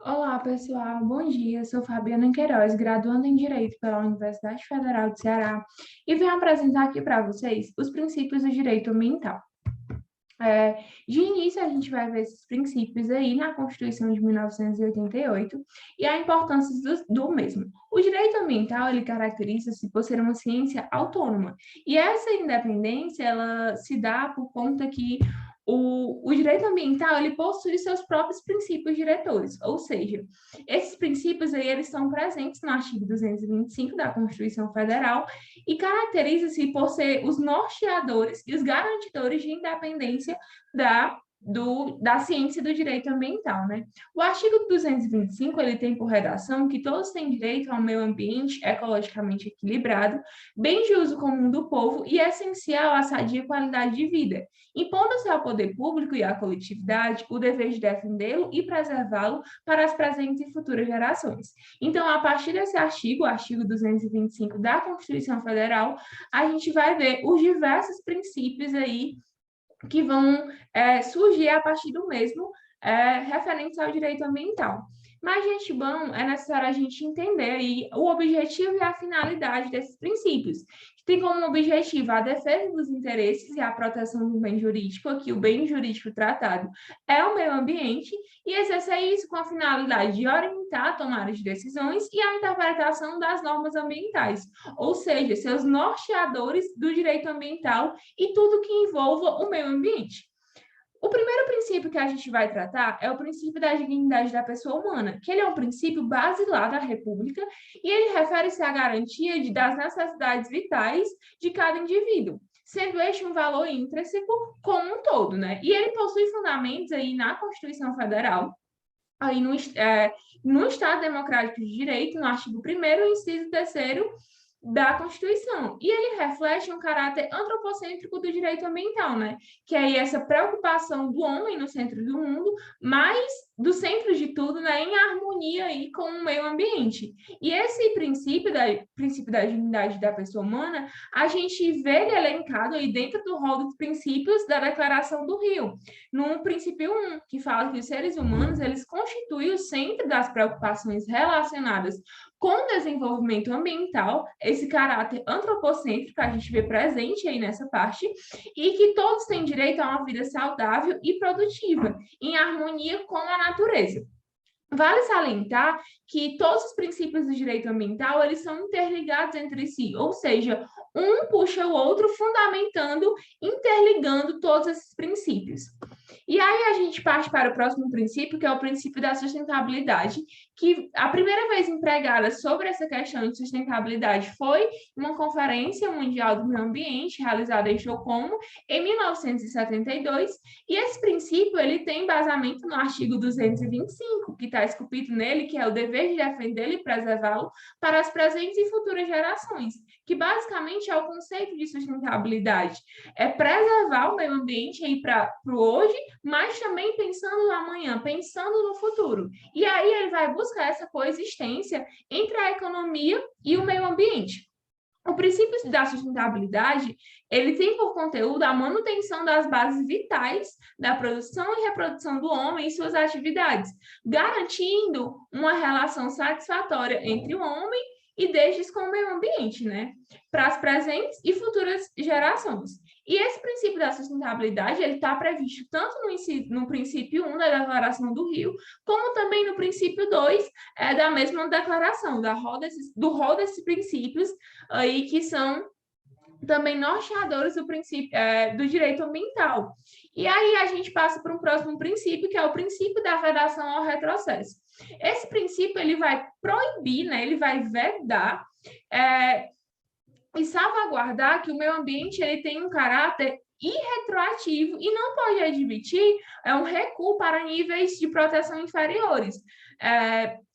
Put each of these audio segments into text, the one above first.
Olá, pessoal. Bom dia. Sou Fabiana Queiroz, graduanda em Direito pela Universidade Federal do Ceará, e venho apresentar aqui para vocês os princípios do direito ambiental. De início, a gente vai ver esses princípios aí na Constituição de 1988 e a importância do mesmo. O direito ambiental, ele caracteriza-se por ser uma ciência autônoma, e essa independência, ela se dá por conta que o direito ambiental, ele possui seus próprios princípios diretores, ou seja, esses princípios aí, eles estão presentes no artigo 225 da Constituição Federal e caracteriza-se por ser os norteadores e os garantidores de independência da ciência do direito ambiental, né? O artigo 225, ele tem por redação que todos têm direito ao meio ambiente ecologicamente equilibrado, bem de uso comum do povo e essencial à sadia qualidade de vida, impondo-se ao poder público e à coletividade o dever de defendê-lo e preservá-lo para as presentes e futuras gerações. Então, a partir desse artigo, o artigo 225 da Constituição Federal, a gente vai ver os diversos princípios aí que vão surgir a partir do mesmo referentes ao direito ambiental. Mas, gente, bom, é necessário a gente entender aí o objetivo e a finalidade desses princípios, que tem como objetivo a defesa dos interesses e a proteção do bem jurídico, aqui o bem jurídico tratado é o meio ambiente, e exercer isso com a finalidade de orientar a tomada de decisões e a interpretação das normas ambientais, ou seja, seus norteadores do direito ambiental e tudo que envolva o meio ambiente. O primeiro princípio que a gente vai tratar é o princípio da dignidade da pessoa humana, que ele é um princípio basilar da República e ele refere-se à garantia das necessidades vitais de cada indivíduo, sendo este um valor intrínseco como um todo, né? E ele possui fundamentos aí na Constituição Federal, aí no Estado Democrático de Direito, no artigo 1º, inciso 3º da Constituição. E ele reflete um caráter antropocêntrico do direito ambiental, né? Que é aí essa preocupação do homem no centro do mundo, mas do centro de tudo, né, em harmonia aí com o meio ambiente. E esse princípio da dignidade da pessoa humana, a gente vê ele elencado aí dentro do rol dos princípios da Declaração do Rio, no princípio 1, que fala que os seres humanos, eles constituem o centro das preocupações relacionadas com o desenvolvimento ambiental, esse caráter antropocêntrico a gente vê presente aí nessa parte, e que todos têm direito a uma vida saudável e produtiva, em harmonia com a natureza. Vale salientar que todos os princípios do direito ambiental, eles são interligados entre si, ou seja, um puxa o outro, fundamentando, interligando todos esses princípios. E aí a gente parte para o próximo princípio, que é o princípio da sustentabilidade, que a primeira vez empregada sobre essa questão de sustentabilidade foi uma conferência mundial do meio ambiente, realizada em Estocolmo, em 1972, e esse princípio ele tem embasamento no artigo 225, que está esculpido nele, que é o dever de defendê-lo e preservá-lo para as presentes e futuras gerações, que basicamente é o conceito de sustentabilidade, é preservar o meio ambiente aí para o hoje, mas também pensando no amanhã, pensando no futuro. E aí ele vai buscar essa coexistência entre a economia e o meio ambiente. O princípio da sustentabilidade, ele tem por conteúdo a manutenção das bases vitais da produção e reprodução do homem e suas atividades, garantindo uma relação satisfatória entre o homem e destes com o meio ambiente, né? Para as presentes e futuras gerações. E esse princípio da sustentabilidade, ele está previsto tanto no princípio 1 da Declaração do Rio, como também no princípio 2 da mesma declaração, do rol desses princípios aí que são também norteadores do princípio do direito ambiental. E aí a gente passa para um próximo princípio, que é o princípio da vedação ao retrocesso. Esse princípio ele vai proibir, né, ele vai vedar e salvaguardar que o meio ambiente ele tem um caráter irretroativo e não pode admitir um recuo para níveis de proteção inferiores,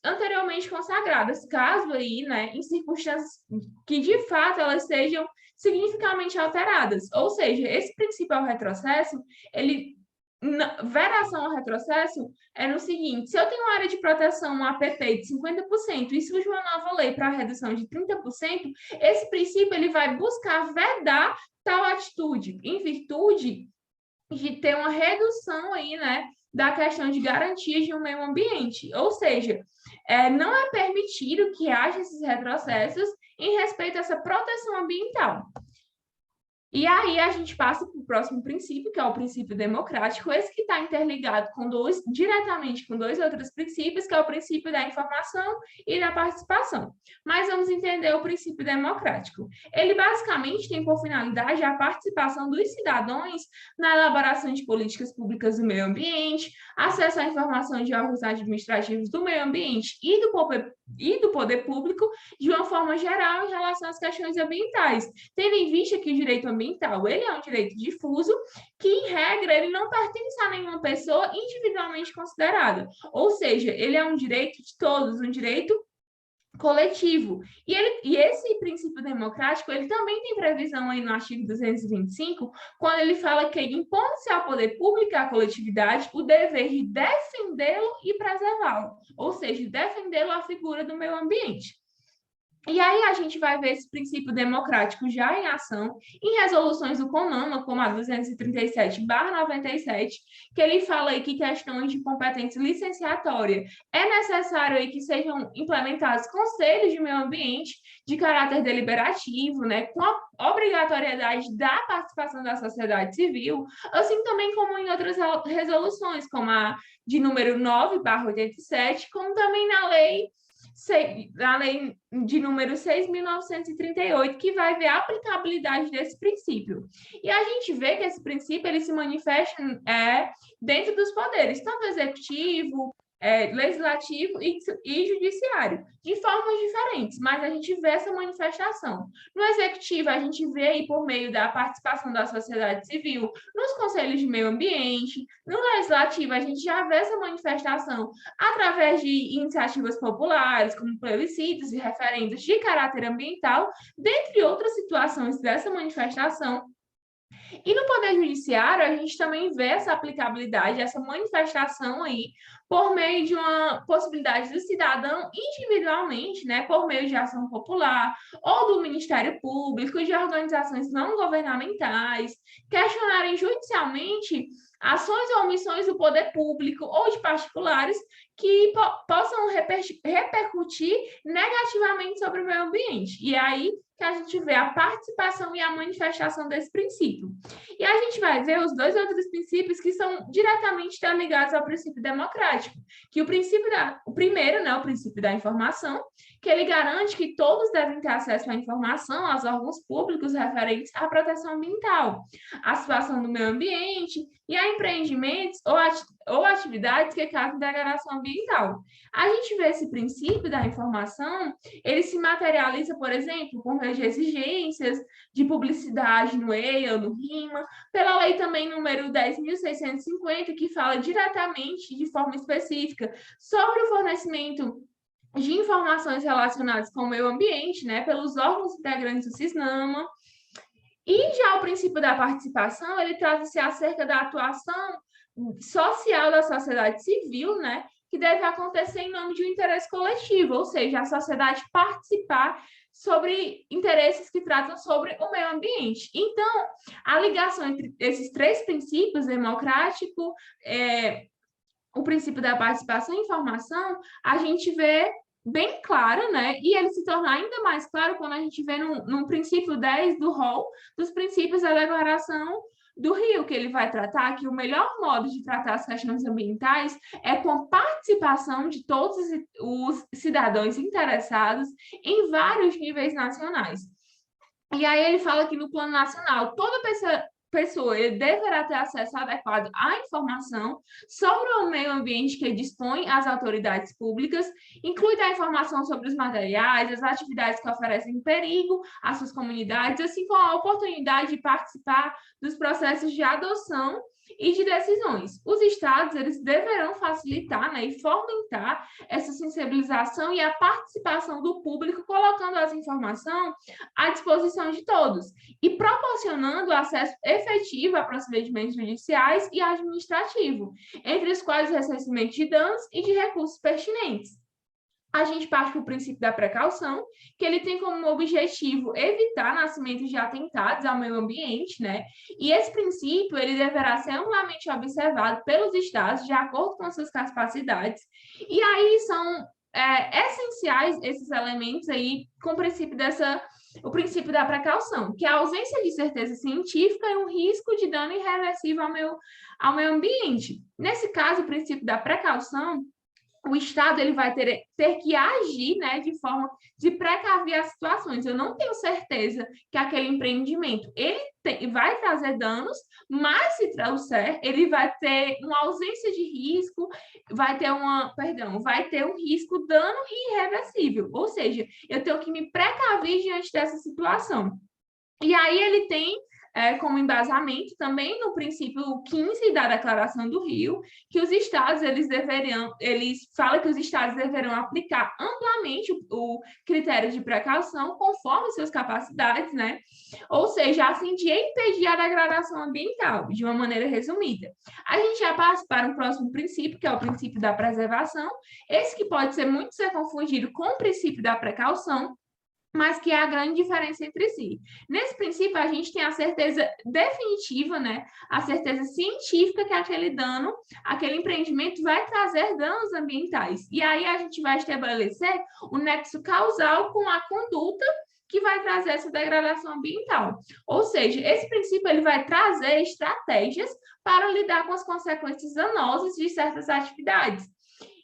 anteriormente consagradas, caso aí, né, em circunstâncias que de fato elas sejam significativamente alteradas. Ou seja, esse princípio ao retrocesso, ele vedação ao retrocesso é no seguinte: se eu tenho uma área de proteção, um APP de 50%, e surge uma nova lei para a redução de 30%, esse princípio ele vai buscar vedar tal atitude, em virtude de ter uma redução aí, né, da questão de garantia de um meio ambiente. Ou seja, não é permitido que haja esses retrocessos em respeito a essa proteção ambiental. E aí a gente passa para o próximo princípio, que é o princípio democrático, esse que está interligado diretamente com dois outros princípios, que é o princípio da informação e da participação. Mas vamos entender o princípio democrático. Ele basicamente tem por finalidade a participação dos cidadãos na elaboração de políticas públicas do meio ambiente, acesso à informação de órgãos administrativos do meio ambiente e do poder público de uma forma geral em relação às questões ambientais, tendo em vista que o direito ambiental ele é um direito difuso que, em regra, ele não pertence a nenhuma pessoa individualmente considerada, ou seja, ele é um direito de todos, um direito coletivo. E esse princípio democrático, ele também tem previsão aí no artigo 225, quando ele fala que impõe-se ao poder público e à coletividade o dever de defendê-lo e preservá-lo, ou seja, defendê-lo a figura do meio ambiente. E aí a gente vai ver esse princípio democrático já em ação em resoluções do CONAMA, como a 237/97, que ele fala aí que questões de competência licenciatória é necessário aí que sejam implementados conselhos de meio ambiente de caráter deliberativo, né, com a obrigatoriedade da participação da sociedade civil, assim também como em outras resoluções, como a de número 9/87, como também na lei de número 6.938, que vai ver a aplicabilidade desse princípio. E a gente vê que esse princípio ele se manifesta dentro dos poderes, tanto executivo, legislativo e judiciário, de formas diferentes, mas a gente vê essa manifestação. No executivo, a gente vê aí por meio da participação da sociedade civil, nos conselhos de meio ambiente, no legislativo, a gente já vê essa manifestação através de iniciativas populares, como plebiscitos e referendos de caráter ambiental, dentre outras situações dessa manifestação. E no Poder Judiciário, a gente também vê essa aplicabilidade, essa manifestação aí, por meio de uma possibilidade do cidadão individualmente, né, por meio de ação popular, ou do Ministério Público, de organizações não governamentais, questionarem judicialmente ações ou omissões do poder público ou de particulares que possam repercutir negativamente sobre o meio ambiente. E aí que a gente vê a participação e a manifestação desse princípio. E a gente vai ver os dois outros princípios que são diretamente ligados ao princípio democrático, que o primeiro, né, o princípio da informação, que ele garante que todos devem ter acesso à informação, aos órgãos públicos referentes à proteção ambiental, à situação do meio ambiente e a empreendimentos ou atividades que causam degradação ambiental. A gente vê esse princípio da informação, ele se materializa, por exemplo, por meio de exigências de publicidade no EIA, no RIMA, pela lei também número 10.650, que fala diretamente, de forma específica, sobre o fornecimento de informações relacionadas com o meio ambiente, né, pelos órgãos integrantes do CISNAMA. E já o princípio da participação, ele trata-se acerca da atuação social da sociedade civil, né, que deve acontecer em nome de um interesse coletivo, ou seja, a sociedade participar sobre interesses que tratam sobre o meio ambiente. Então, a ligação entre esses três princípios, democrático, o princípio da participação e informação, a gente vê bem clara, né? E ele se torna ainda mais claro quando a gente vê no princípio 10 do rol dos princípios da Declaração do Rio, que ele vai tratar que o melhor modo de tratar as questões ambientais é com a participação de todos os cidadãos interessados em vários níveis nacionais. E aí ele fala que no plano nacional, toda pessoa deverá ter acesso adequado à informação sobre o meio ambiente que dispõe às autoridades públicas, incluindo a informação sobre os materiais, as atividades que oferecem perigo às suas comunidades, assim como a oportunidade de participar dos processos de adoção e de decisões. Os estados eles deverão facilitar, né, e fomentar essa sensibilização e a participação do público, colocando as informações à disposição de todos e proporcionando acesso efetivo a procedimentos judiciais e administrativos, entre os quais o ressarcimento de danos e de recursos pertinentes. A gente parte para o princípio da precaução, que ele tem como objetivo evitar nascimentos de atentados ao meio ambiente, né? E esse princípio ele deverá ser amplamente observado pelos estados de acordo com suas capacidades. E aí são essenciais esses elementos aí com o princípio da precaução, que é a ausência de certeza científica e um risco de dano irreversível ao meio ambiente. Nesse caso, o princípio da precaução, o Estado ele vai ter que agir, né, de forma de precaver as situações. Eu não tenho certeza que aquele empreendimento vai trazer danos, mas se trouxer, ele vai ter uma ausência de risco, vai ter um risco dano irreversível. Ou seja, eu tenho que me precaver diante dessa situação. E aí ele tem como embasamento também no princípio 15 da Declaração do Rio, que os estados eles falam que os estados deverão aplicar amplamente o critério de precaução conforme suas capacidades, né? Ou seja, a fim de impedir a degradação ambiental, de uma maneira resumida. A gente já passa para um próximo princípio, que é o princípio da preservação, esse que pode ser muito ser confundido com o princípio da precaução, mas que é a grande diferença entre si. Nesse princípio, a gente tem a certeza definitiva, né? A certeza científica que aquele empreendimento vai trazer danos ambientais. E aí a gente vai estabelecer o nexo causal com a conduta que vai trazer essa degradação ambiental. Ou seja, esse princípio ele vai trazer estratégias para lidar com as consequências danosas de certas atividades.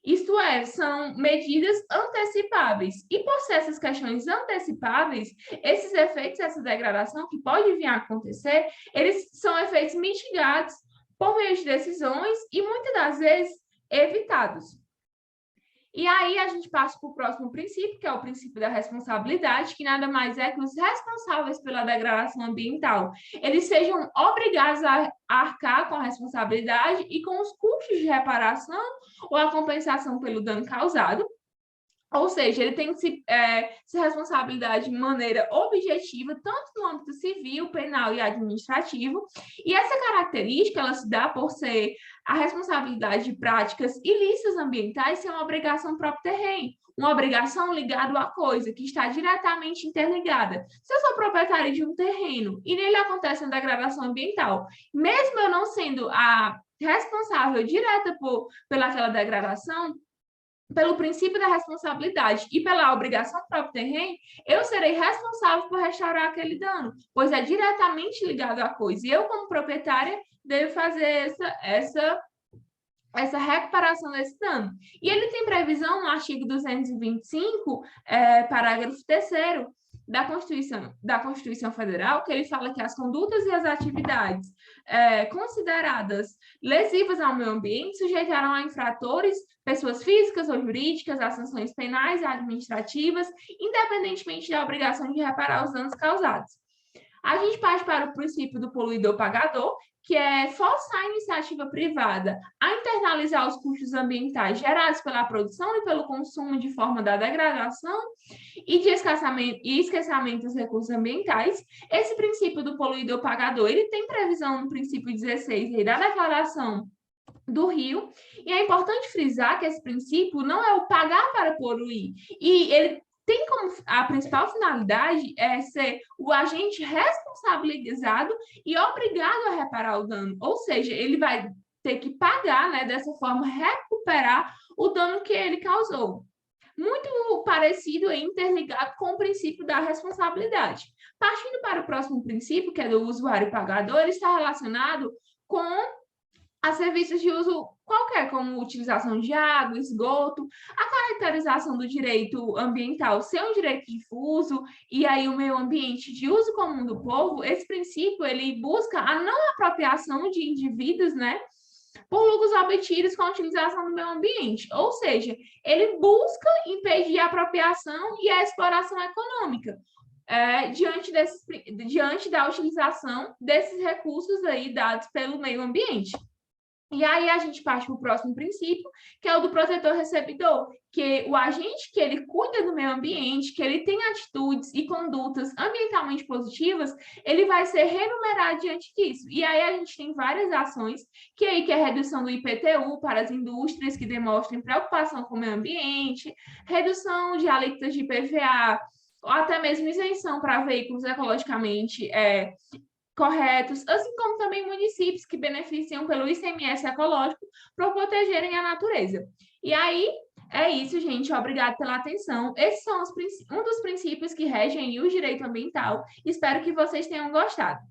Isto é, são medidas antecipáveis. E por ser essas questões antecipáveis, esses efeitos, essa degradação que pode vir a acontecer, eles são efeitos mitigados por meio de decisões e muitas das vezes evitados. E aí a gente passa para o próximo princípio, que é o princípio da responsabilidade, que nada mais é que os responsáveis pela degradação ambiental, eles sejam obrigados a arcar com a responsabilidade e com os custos de reparação ou a compensação pelo dano causado. Ou seja, ele tem que se responsabilidade de maneira objetiva, tanto no âmbito civil, penal e administrativo. E essa característica, ela se dá por ser a responsabilidade de práticas ilícitas ambientais ser uma obrigação próprio terreno, uma obrigação ligada à coisa, que está diretamente interligada. Se eu sou proprietário de um terreno e nele acontece uma degradação ambiental, mesmo eu não sendo a responsável direta pelaquela degradação, pelo princípio da responsabilidade e pela obrigação do próprio terreno, eu serei responsável por restaurar aquele dano, pois é diretamente ligado à coisa. E eu, como proprietária, devo fazer essa recuperação desse dano. E ele tem previsão no artigo 225, parágrafo 3º, da Constituição Federal, que ele fala que as condutas e as atividades consideradas lesivas ao meio ambiente sujeitarão a infratores, pessoas físicas ou jurídicas, a sanções penais e administrativas, independentemente da obrigação de reparar os danos causados. A gente parte para o princípio do poluidor-pagador, que é forçar a iniciativa privada a internalizar os custos ambientais gerados pela produção e pelo consumo de forma da degradação e de esquecimento dos recursos ambientais. Esse princípio do poluidor-pagador, ele tem previsão no princípio 16 da Declaração do Rio, e é importante frisar que esse princípio não é o pagar para poluir, e ele tem como a principal finalidade ser o agente responsabilizado e obrigado a reparar o dano, ou seja, ele vai ter que pagar, né, dessa forma, recuperar o dano que ele causou. Muito parecido e interligado com o princípio da responsabilidade. Partindo para o próximo princípio, que é do usuário pagador, ele está relacionado com a serviços de uso qualquer, como utilização de água, esgoto, a caracterização do direito ambiental ser um direito difuso e aí o meio ambiente de uso comum do povo, esse princípio ele busca a não apropriação de indivíduos, né, por lucros obtidos com a utilização do meio ambiente, ou seja, ele busca impedir a apropriação e a exploração econômica. Diante da utilização desses recursos aí dados pelo meio ambiente. E aí a gente parte para o próximo princípio, que é o do protetor-recebidor, que o agente que ele cuida do meio ambiente, que ele tem atitudes e condutas ambientalmente positivas, ele vai ser remunerado diante disso. E aí a gente tem várias ações, que é a redução do IPTU para as indústrias que demonstrem preocupação com o meio ambiente, redução de alíquotas de IPVA, ou até mesmo isenção para veículos ecologicamente corretos, assim como também municípios que beneficiam pelo ICMS ecológico para protegerem a natureza. E aí, é isso, gente. Obrigada pela atenção. Esses são um dos princípios que regem o direito ambiental. Espero que vocês tenham gostado.